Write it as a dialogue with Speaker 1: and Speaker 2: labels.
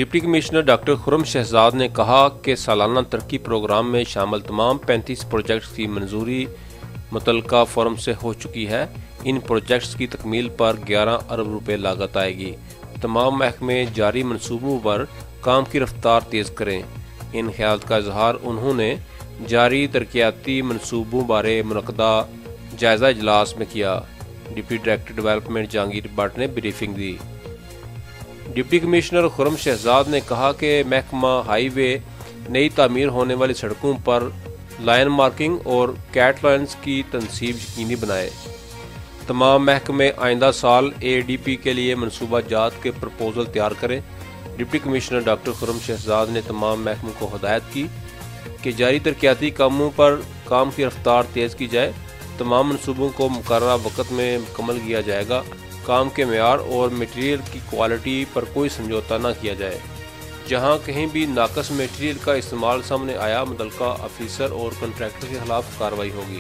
Speaker 1: Deputy commissioner doctor خرم شہزاد نے کہا کہ سالانہ ترقی پروگرام میں شامل تمام 35 پروجیکٹس کی منظوری متعلقہ فورم سے ہو چکی ہے۔ ان پروجیکٹس کی تکمیل پر 11 ارب روپے لاگت آئے گی۔ تمام محکمے جاری منصوبوں پر کام کی رفتار تیز کریں۔ ان خیالات کا اظہار انہوں نے جاری ترقیاتی منصوبوں بارے منعقدہ جائزہ اجلاس میں کیا۔ Deputy director development Jahangir but نے بریفنگ دی۔ ڈپٹی کمشنر خرم شہزاد نے کہا کہ محکمہ ہائی وے نئی تعمیر ہونے والی سڑکوں پر لائن مارکنگ اور کیٹ لائنز کی تنصیب یقینی بنائے۔ تمام محکمے آئندہ سال ADP کے لیے منصوبہ جات کے پرپوزل تیار کریں۔ ڈپٹی کمشنر ڈاکٹر خرم شہزاد نے تمام محکموں کو ہدایت کی کہ جاری ترقیاتی کاموں پر کام کی رفتار تیز کی جائے۔ تمام منصوبوں کو مقررہ وقت میں مکمل کیا جائے گا۔ کام کے معیار اور میٹیریل کی کوالٹی پر کوئی سمجھوتہ نہ کیا جائے۔ جہاں کہیں بھی ناقص میٹیریل کا استعمال سامنے آیا، متعلقہ آفیسر اور کنٹریکٹر کے خلاف کارروائی ہوگی۔